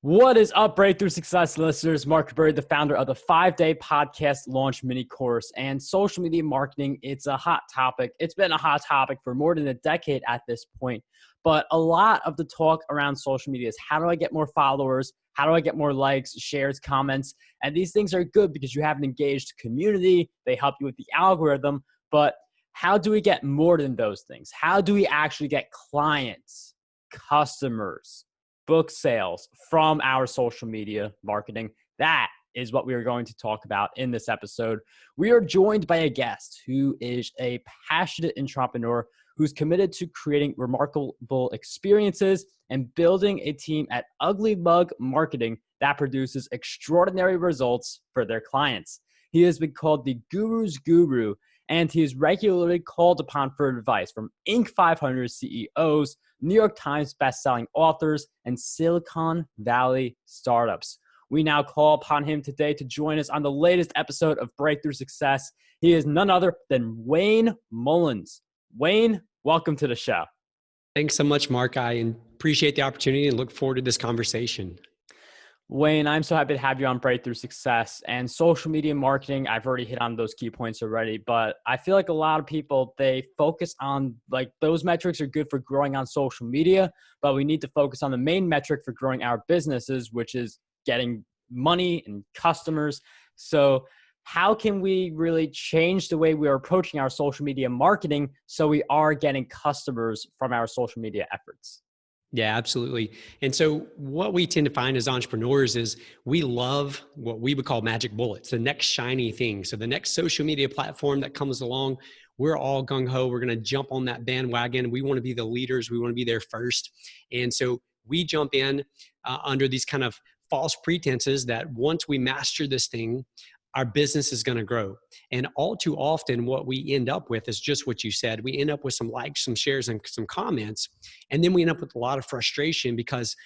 What is up, Breakthrough Success listeners? Marc, the founder of the 5-day podcast launch mini course and social media marketing. It's a hot topic. It's been a hot topic for more than a decade at this point. But a lot of the talk around social media is how do I get more followers? How do I get more likes, shares, comments? And these things are good because you have an engaged community. They help you with the algorithm. But how do we get more than those things? How do we actually get clients, customers, book sales from our social media marketing? That is what we are going to talk about in this episode. We are joined by a guest who is a passionate entrepreneur who's committed to creating remarkable experiences and building a team at Ugly Mug Marketing that produces extraordinary results for their clients. He has been called the Guru's Guru, and he is regularly called upon for advice from Inc. 500 CEOs, New York Times bestselling authors, and Silicon Valley startups. We now call upon him today to join us on the latest episode of Breakthrough Success. He is none other than Wayne Mullins. Wayne, welcome to the show. Thanks so much, Marc. I appreciate the opportunity and look forward to this conversation. Wayne, I'm so happy to have you on Breakthrough Success and social media marketing. I've already hit on those key points already, but I feel like a lot of people, they focus on like those metrics are good for growing on social media, but we need to focus on the main metric for growing our businesses, which is getting money and customers. So how can we really change the way we are approaching our social media marketing so we are getting customers from our social media efforts? Yeah, absolutely. And so what we tend to find as entrepreneurs is we love what we would call magic bullets, the next shiny thing. So the next social media platform that comes along, we're all gung-ho. We're going to jump on that bandwagon. We want to be the leaders. We want to be there first. And so we jump in under these kind of false pretenses that once we master this thing, our business is going to grow. And all too often, what we end up with is just what you said. We end up with some likes, some shares, and some comments. And then we end up with a lot of frustration because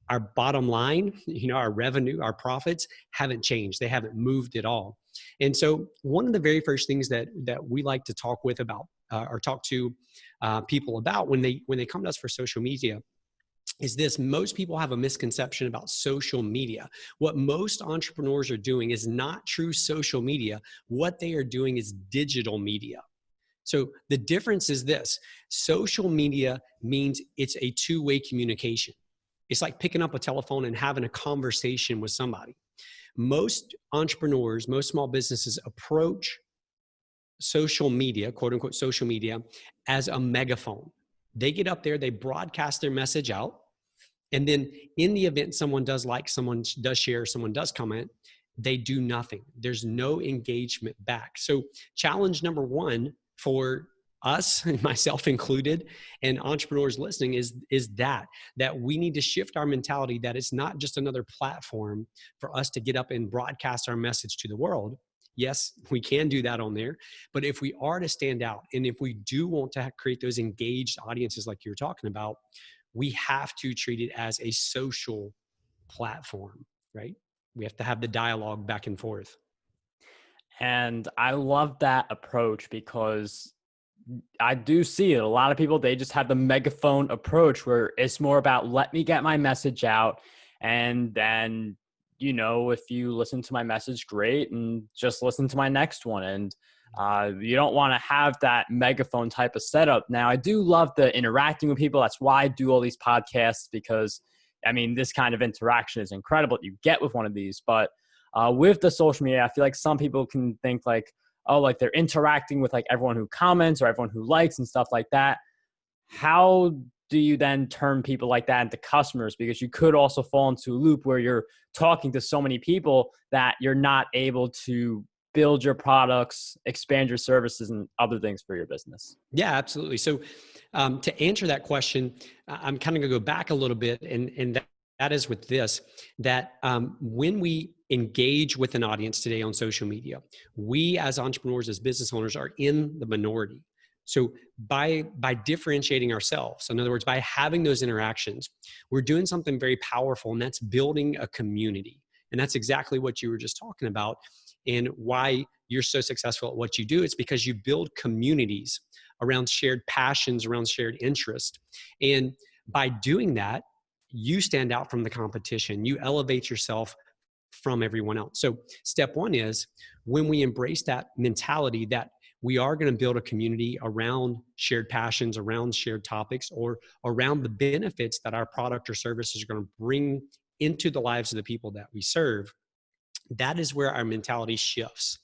our bottom line, our revenue, our profits haven't changed. They haven't moved at all. And so one of the very first things that we like to talk with about or talk to people about when they come to us for social media is this: most people have a misconception about social media. What most entrepreneurs are doing is not true social media. What they are doing is digital media. So the difference is this: social media means it's a two-way communication. It's like picking up a telephone and having a conversation with somebody. Most entrepreneurs, most small businesses approach social media, quote unquote social media, as a megaphone. They get up there, they broadcast their message out. And then in the event someone does like, someone does share, someone does comment, they do nothing. There's no engagement back. So challenge number one for us, myself included, and entrepreneurs listening is that we need to shift our mentality that it's not just another platform for us to get up and broadcast our message to the world. Yes, we can do that on there. But if we are to stand out, and if we do want to create those engaged audiences like you're talking about, we have to treat it as a social platform, right? We have to have the dialogue back and forth. And I love that approach because I do see it. A lot of people, they just have the megaphone approach where it's more about let me get my message out. And then, if you listen to my message, great. And just listen to my next one. And you don't want to have that megaphone type of setup. Now, I do love the interacting with people. That's why I do all these podcasts, because this kind of interaction is incredible that you get with one of these. But with the social media, I feel like some people can think like, oh, like they're interacting with like everyone who comments or everyone who likes and stuff like that. How do you then turn people like that into customers? Because you could also fall into a loop where you're talking to so many people that you're not able to build your products, expand your services, and other things for your business. Yeah, absolutely. So to answer that question, I'm kind of going to go back a little bit. And that is with this, that when we engage with an audience today on social media, we as entrepreneurs, as business owners, are in the minority. So by differentiating ourselves, in other words, by having those interactions, we're doing something very powerful, and that's building a community. And that's exactly what you were just talking about. And why you're so successful at what you do, it's because you build communities around shared passions, around shared interest. And by doing that, you stand out from the competition. You elevate yourself from everyone else. So step one is when we embrace that mentality that we are going to build a community around shared passions, around shared topics, or around the benefits that our product or service is going to bring into the lives of the people that we serve. That is where our mentality shifts.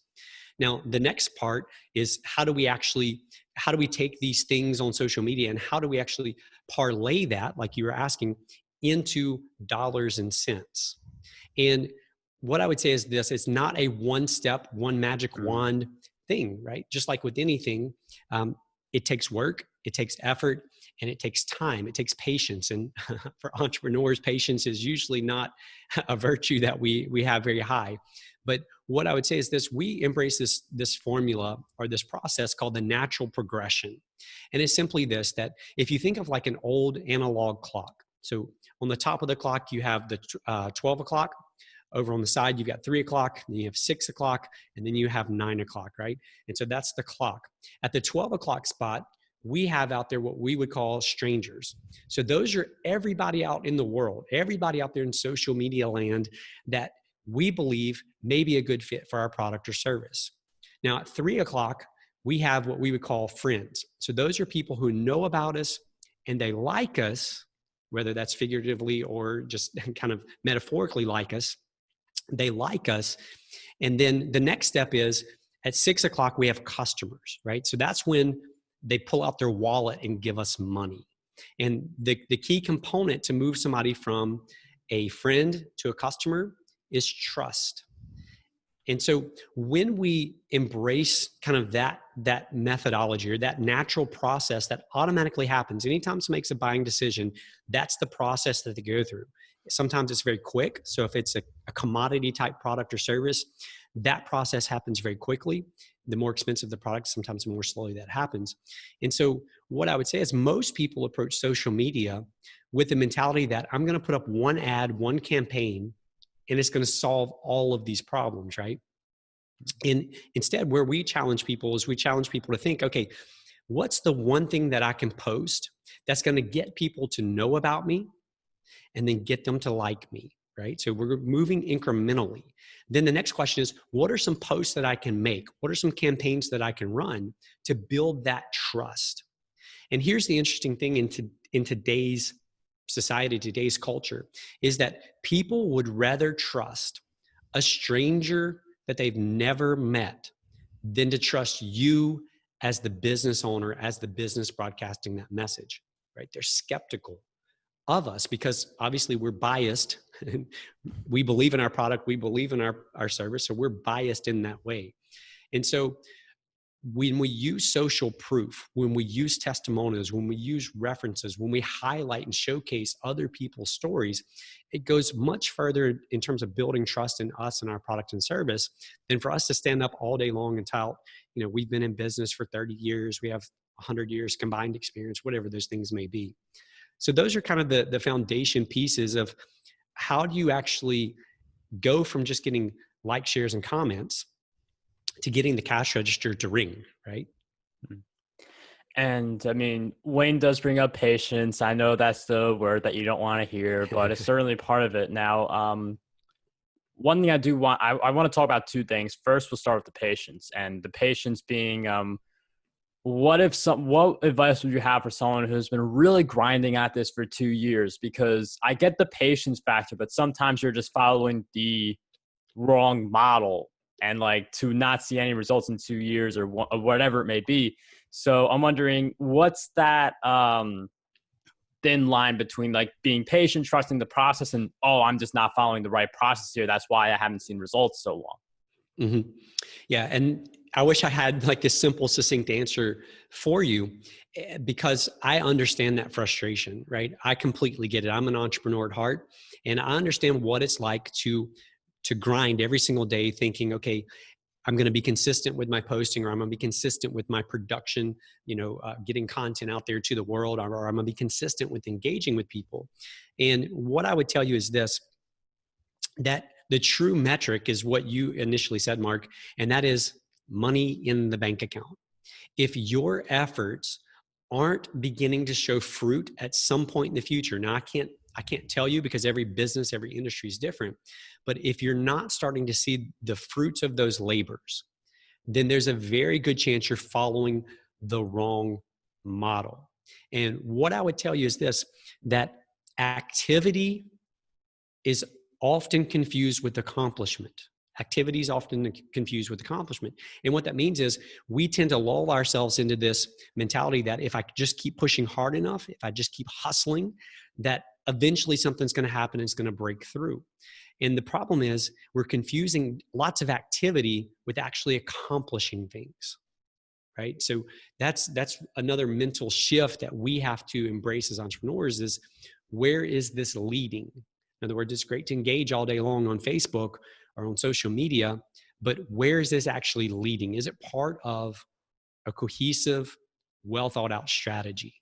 Now, the next part is how do we take these things on social media and how do we actually parlay that, like you were asking, into dollars and cents? And what I would say is this: it's not a one step, one magic wand thing, right? Just like with anything, it takes work, it takes effort, and it takes time. It takes patience. And for entrepreneurs, patience is usually not a virtue that we have very high. But what I would say is this: we embrace this formula or this process called the natural progression. And it's simply this, that if you think of like an old analog clock, so on the top of the clock, you have the 12 o'clock. Over on the side, you've got 3 o'clock, then you have 6 o'clock, and then you have 9 o'clock, right? And so that's the clock. At the 12 o'clock spot, we have out there what we would call strangers. So those are everybody out in the world, everybody out there in social media land that we believe may be a good fit for our product or service. Now at 3 o'clock, we have what we would call friends. So those are people who know about us and they like us, whether that's figuratively or just kind of metaphorically like us. They like us. And then the next step is at 6 o'clock, we have customers, right? So that's when they pull out their wallet and give us money. And the key component to move somebody from a friend to a customer is trust. And so when we embrace kind of that methodology or that natural process that automatically happens, anytime someone makes a buying decision, that's the process that they go through. Sometimes it's very quick. So if it's a commodity type product or service, that process happens very quickly. The more expensive the product, sometimes more slowly that happens. And so what I would say is most people approach social media with the mentality that I'm going to put up one ad, one campaign, and it's going to solve all of these problems, right? And instead, where we challenge people is we challenge people to think, okay, what's the one thing that I can post that's going to get people to know about me and then get them to like me, right? So we're moving incrementally. Then the next question is, what are some posts that I can make? What are some campaigns that I can run to build that trust? And here's the interesting thing in today's society, today's culture, is that people would rather trust a stranger that they've never met than to trust you as the business owner, as the business broadcasting that message, right? They're skeptical of us because obviously we're biased. We believe in our product. We believe in our service. So we're biased in that way. And so when we use social proof, when we use testimonials, when we use references, when we highlight and showcase other people's stories, it goes much further in terms of building trust in us and our product and service than for us to stand up all day long and tout, we've been in business for 30 years. We have 100 years combined experience, whatever those things may be. So those are kind of the foundation pieces of how do you actually go from just getting likes, shares, and comments to getting the cash register to ring, right? And I mean, Wayne does bring up patience. I know that's the word that you don't want to hear, but it's certainly part of it. Now, one thing I want to talk about two things. First, we'll start with the patience, and the patience being, what advice would you have for someone who's been really grinding at this for 2 years? Because I get the patience factor, but sometimes you're just following the wrong model and like to not see any results in 2 years or whatever it may be. So I'm wondering, what's that thin line between like being patient, trusting the process, and, oh, I'm just not following the right process here. That's why I haven't seen results so long. Mm-hmm. Yeah. And I wish I had like a simple, succinct answer for you because I understand that frustration, right? I completely get it. I'm an entrepreneur at heart, and I understand what it's like to grind every single day thinking, okay, I'm going to be consistent with my posting, or I'm going to be consistent with my production, getting content out there to the world, or I'm going to be consistent with engaging with people. And what I would tell you is this, that the true metric is what you initially said, Mark, and that is money in the bank account. If your efforts aren't beginning to show fruit at some point in the future, now I can't tell you because every business, every industry is different. But if you're not starting to see the fruits of those labors, then there's a very good chance you're following the wrong model. And what I would tell you is this, that activity is often confused with accomplishment. Activity is often confused with accomplishment. And what that means is we tend to lull ourselves into this mentality that if I just keep pushing hard enough, if I just keep hustling, that eventually something's going to happen and it's going to break through. And the problem is we're confusing lots of activity with actually accomplishing things, right? So that's another mental shift that we have to embrace as entrepreneurs is, where is this leading? In other words, it's great to engage all day long on Facebook or on social media, but where is this actually leading? Is it part of a cohesive, well thought out strategy?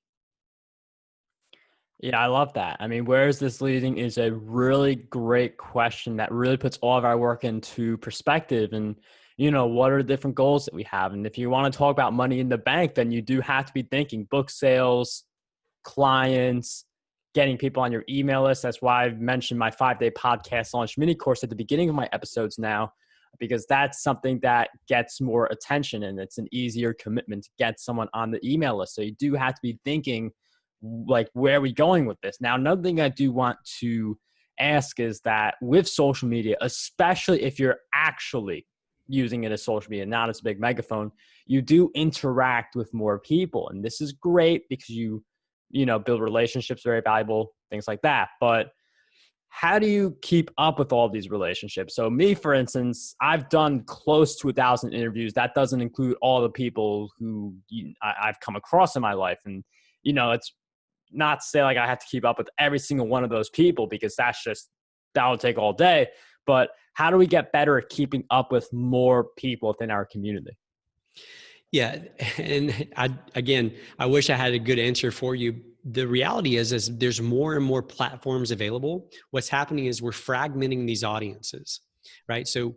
Yeah, I love that. I mean, where is this leading is a really great question that really puts all of our work into perspective. And, what are the different goals that we have? And if you want to talk about money in the bank, then you do have to be thinking book sales, clients, getting people on your email list. That's why I've mentioned my 5-day podcast launch mini course at the beginning of my episodes now, because that's something that gets more attention and it's an easier commitment to get someone on the email list. So you do have to be thinking, like, where are we going with this? Now, another thing I do want to ask is that with social media, especially if you're actually using it as social media, not as a big megaphone, you do interact with more people. And this is great because you build relationships, very valuable, things like that. But how do you keep up with all these relationships? So me, for instance, I've done close to 1,000 interviews. That doesn't include all the people who I've come across in my life. And, it's not to say like I have to keep up with every single one of those people because that would take all day. But how do we get better at keeping up with more people within our community? Yeah. And I wish I had a good answer for you. The reality is there's more and more platforms available. What's happening is we're fragmenting these audiences, right? So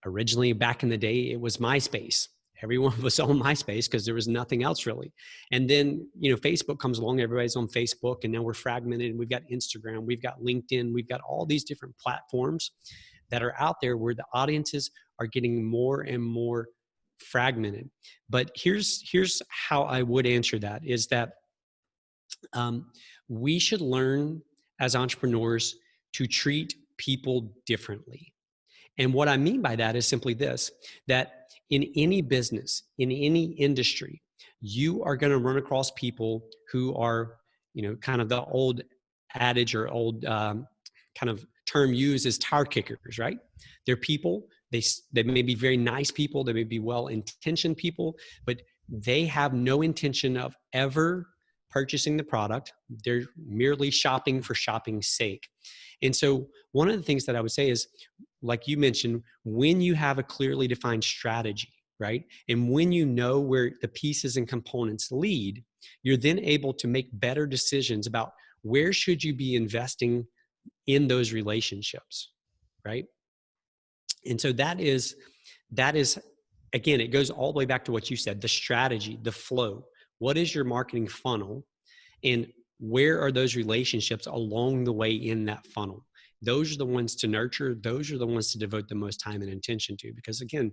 originally back in the day, it was MySpace. Everyone was on MySpace because there was nothing else really. And then, Facebook comes along, everybody's on Facebook, and now we're fragmented and we've got Instagram, we've got LinkedIn, we've got all these different platforms that are out there where the audiences are getting more and more fragmented. But here's how I would answer that is that we should learn as entrepreneurs to treat people differently. And what I mean by that is simply this, that in any business, in any industry, you are going to run across people who are, kind of the old adage or old kind of term used as tire kickers, right? They're people, they may be very nice people, they may be well-intentioned people, but they have no intention of ever purchasing the product. They're merely shopping for shopping's sake. And so one of the things that I would say is, like you mentioned, when you have a clearly defined strategy, right? And when you know where the pieces and components lead, you're then able to make better decisions about where should you be investing in those relationships, right? And so that is, again, it goes all the way back to what you said, the strategy, the flow. What is your marketing funnel? And where are those relationships along the way in that funnel? Those are the ones to nurture. Those are the ones to devote the most time and attention to. Because again,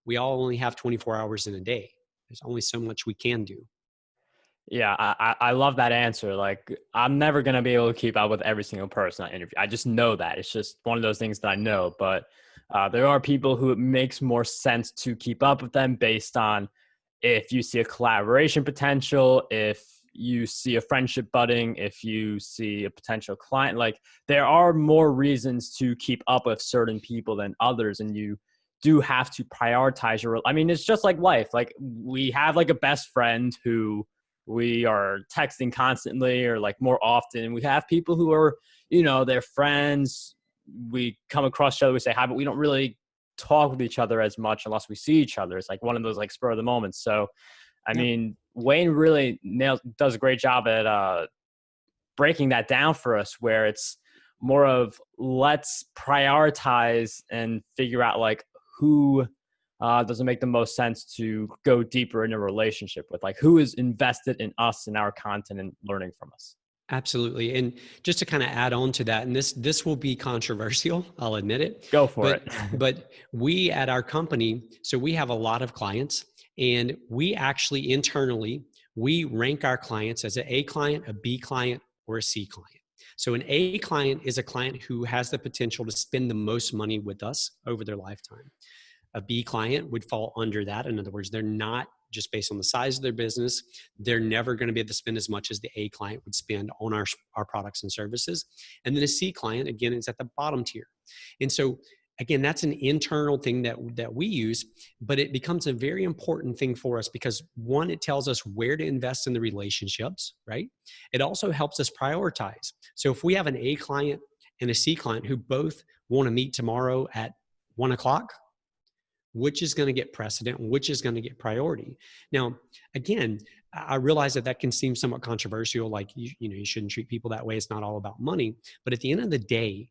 we all only have 24 hours in a day. There's only so much we can do. Yeah, I love that answer. Like, I'm never going to be able to keep up with every single person I interview. I just know that. It's just one of those things that I know. But there are people who it makes more sense to keep up with them based on if you see a collaboration potential, if you see a friendship budding, if you see a potential client. Like, there are more reasons to keep up with certain people than others. And you do have to prioritize it's just like life. Like, we have like a best friend who we are texting constantly or like more often. We have people who are, they're friends. We come across each other, we say hi, but we don't really talk with each other as much unless we see each other. It's like one of those like spur of the moments. So, Wayne really does a great job at breaking that down for us, where it's more of let's prioritize and figure out like who does it make the most sense to go deeper in a relationship with, like who is invested in us and our content and learning from us. Absolutely. And just to kind of add on to that, and this will be controversial, I'll admit it, Go for but it. but we at our company, so we have a lot of clients, and we actually internally we rank our clients as an A client, a B client, or a C client. So an A client is a client who has the potential to spend the most money with us over their lifetime. A B client would fall under that. In other words, they're not just based on the size of their business. They're never going to be able to spend as much as the A client would spend on our products and services. And then a C client, again, is at the bottom tier. And so, again, that's an internal thing that we use, but it becomes a very important thing for us because one, it tells us where to invest in the relationships, right? It also helps us prioritize. So if we have an A client and a C client who both want to meet tomorrow at 1 o'clock, which is going to get precedent, which is going to get priority. Now, again, I realize that can seem somewhat controversial, like you shouldn't treat people that way. It's not all about money. But at the end of the day,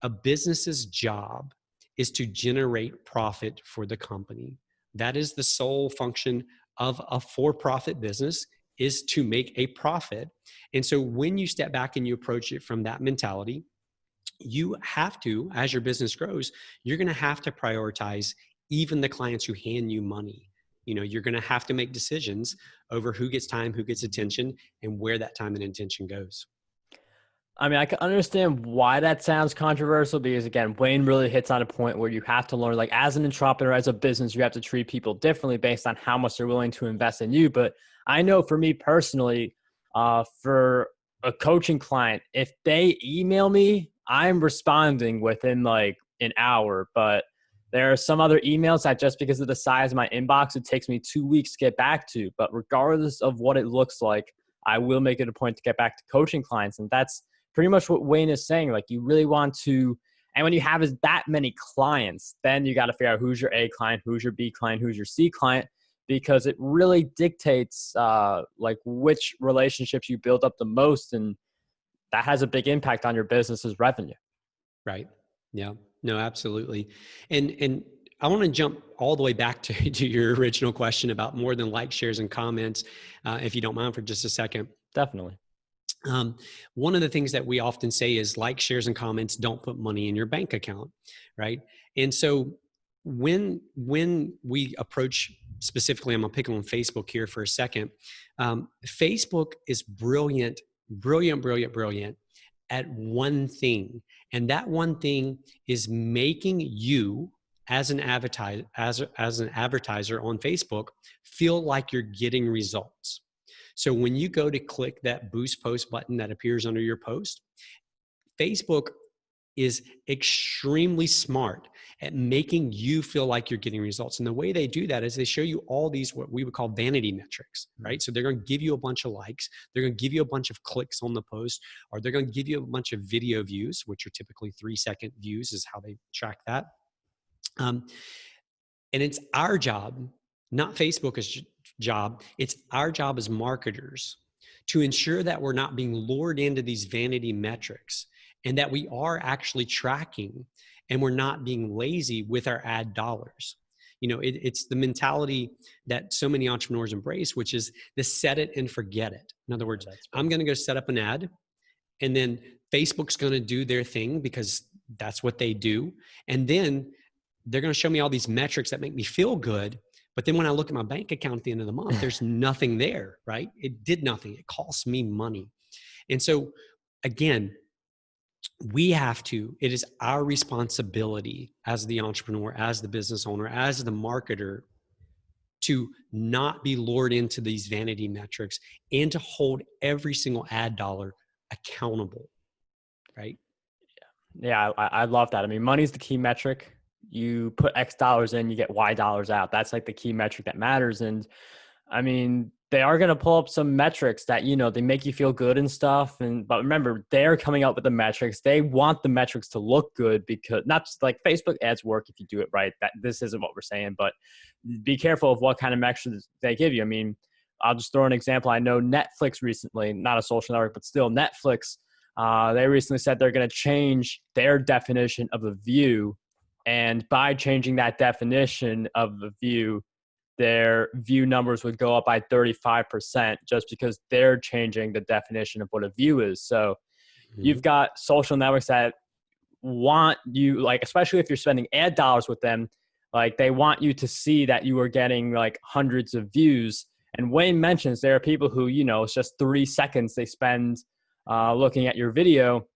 a business's job is to generate profit for the company. That is the sole function of a for-profit business, is to make a profit. And so when you step back and you approach it from that mentality, you have to, as your business grows, you're going to have to prioritize even the clients who hand you money. You're going to have to make decisions over who gets time, who gets attention, and where that time and attention goes. I mean, I can understand why that sounds controversial because, again, Wayne really hits on a point where you have to learn, like, as an entrepreneur, as a business, you have to treat people differently based on how much they're willing to invest in you. But I know for me personally, for a coaching client, if they email me, I'm responding within like an hour. But there are some other emails that just because of the size of my inbox, it takes me 2 weeks to get back to. But regardless of what it looks like, I will make it a point to get back to coaching clients. And that's pretty much what Wayne is saying. Like, you really want to, and when you have that many clients, then you got to figure out who's your A client, who's your B client, who's your C client, because it really dictates like which relationships you build up the most. And that has a big impact on your business's revenue. Right. Yeah. No, absolutely. And I want to jump all the way back to your original question about more than likes, shares, and comments, if you don't mind for just a second. Definitely. One of the things that we often say is like, shares, and comments don't put money in your bank account, right? And so when we approach specifically, I'm gonna pick on Facebook here for a second. Facebook is brilliant at one thing, and that one thing is making you as an advertiser on Facebook feel like you're getting results. So when you go to click that boost post button that appears under your post, Facebook is extremely smart at making you feel like you're getting results. And the way they do that is they show you all these, what we would call vanity metrics, right? So they're going to give you a bunch of likes. They're going to give you a bunch of clicks on the post, or they're going to give you a bunch of video views, which are typically 3-second views is how they track that. And it's our job, not Facebook's job. It's our job as marketers to ensure that we're not being lured into these vanity metrics, and that we are actually tracking and we're not being lazy with our ad dollars. It's the mentality that so many entrepreneurs embrace, which is the set it and forget it. In other words, I'm going to go set up an ad, and then Facebook's going to do their thing because that's what they do. And then they're going to show me all these metrics that make me feel good. But then when I look at my bank account at the end of the month, there's nothing there, right? It did nothing. It cost me money. And so again, it is our responsibility as the entrepreneur, as the business owner, as the marketer, to not be lured into these vanity metrics and to hold every single ad dollar accountable, right? Yeah, I love that. I mean, money's the key metric. You put X dollars in, you get Y dollars out. That's like the key metric that matters. And I mean, they are going to pull up some metrics that, they make you feel good and stuff. But remember, they're coming up with the metrics. They want the metrics to look good, because not just like Facebook ads work if you do it right. That this isn't what we're saying, but be careful of what kind of metrics they give you. I mean, I'll just throw an example. I know Netflix recently, not a social network, but still Netflix, they recently said they're going to change their definition of a view. And by changing that definition of the view, their view numbers would go up by 35% just because they're changing the definition of what a view is. So you've got social networks that want you, like, especially if you're spending ad dollars with them, like they want you to see that you are getting like hundreds of views. And Wayne mentions there are people who, it's just 3 seconds they spend looking at your video.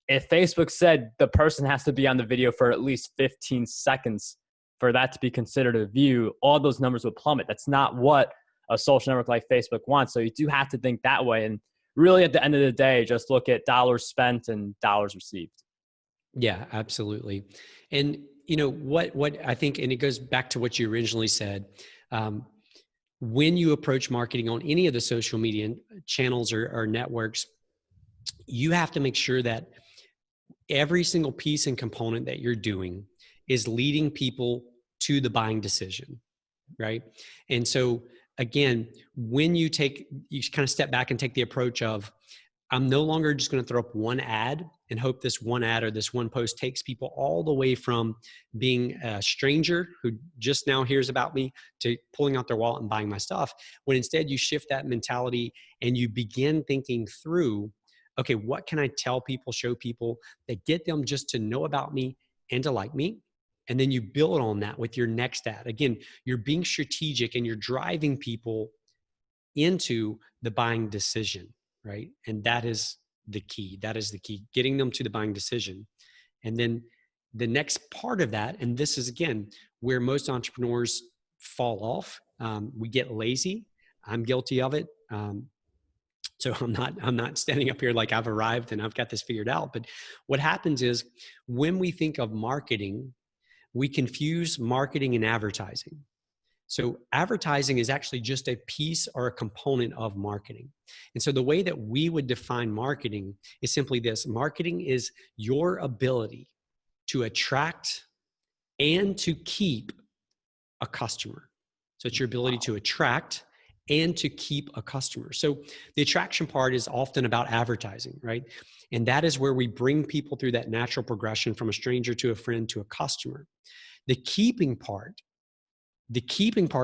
If Facebook said the person has to be on the video for at least 15 seconds for that to be considered a view, all those numbers would plummet. That's not what a social network like Facebook wants. So you do have to think that way. And really at the end of the day, just look at dollars spent and dollars received. Yeah, absolutely. And what I think, and it goes back to what you originally said, when you approach marketing on any of the social media channels or networks, you have to make sure that every single piece and component that you're doing is leading people to the buying decision, right? And so again, when you kind of step back and take the approach of, I'm no longer just going to throw up one ad and hope this one ad or this one post takes people all the way from being a stranger who just now hears about me to pulling out their wallet and buying my stuff. When instead you shift that mentality and you begin thinking through, okay, what can I tell people, show people that get them just to know about me and to like me? And then you build on that with your next ad. Again, you're being strategic and you're driving people into the buying decision, right? And that is the key. That is the key, getting them to the buying decision. And then the next part of that, and this is again where most entrepreneurs fall off. We get lazy. I'm guilty of it. So I'm not standing up here like I've arrived and I've got this figured out. But what happens is when we think of marketing, we confuse marketing and advertising. So advertising is actually just a piece or a component of marketing. And so the way that we would define marketing is simply this: marketing is your ability to attract and to keep a customer. So it's your ability to attract and to keep a customer. So the attraction part is often about advertising, right? And that is where we bring people through that natural progression from a stranger to a friend to a customer. The keeping part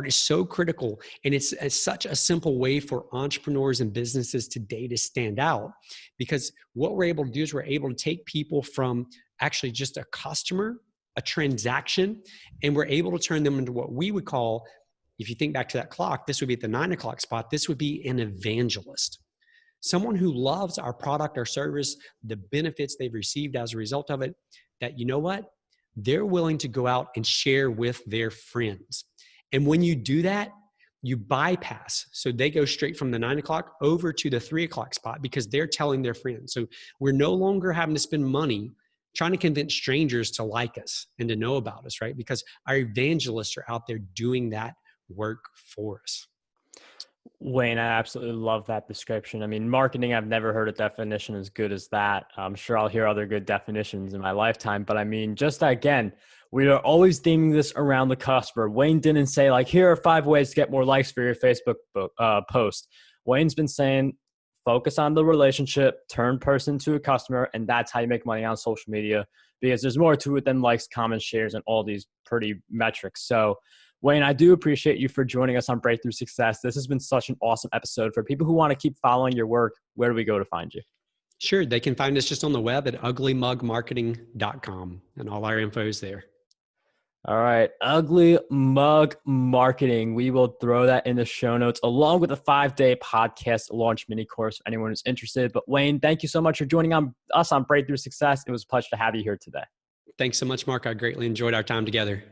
is so critical, and it's such a simple way for entrepreneurs and businesses today to stand out, because what we're able to do is we're able to take people from actually just a customer, a transaction, and we're able to turn them into what we would call, if you think back to that clock, this would be at the 9 o'clock spot, this would be an evangelist. Someone who loves our product, our service, the benefits they've received as a result of it, that, you know what, they're willing to go out and share with their friends. And when you do that, you bypass. So they go straight from the 9 o'clock over to the 3 o'clock spot because they're telling their friends. So we're no longer having to spend money trying to convince strangers to like us and to know about us, right? Because our evangelists are out there doing that work for us. Wayne, I absolutely love that description. I mean, marketing, I've never heard a definition as good as that. I'm sure I'll hear other good definitions in my lifetime, but I mean, just again, we are always theming this around the customer. Wayne didn't say like, here are 5 ways to get more likes for your Facebook post. Wayne's been saying, focus on the relationship, turn person to a customer, and that's how you make money on social media, because there's more to it than likes, comments, shares, and all these pretty metrics. So Wayne, I do appreciate you for joining us on Breakthrough Success. This has been such an awesome episode. For people who want to keep following your work, where do we go to find you? Sure. They can find us just on the web at uglymugmarketing.com, and all our info is there. All right. Ugly Mug Marketing. We will throw that in the show notes along with a 5-day podcast launch mini course for anyone who's interested. But Wayne, thank you so much for joining us on Breakthrough Success. It was a pleasure to have you here today. Thanks so much, Marc. I greatly enjoyed our time together.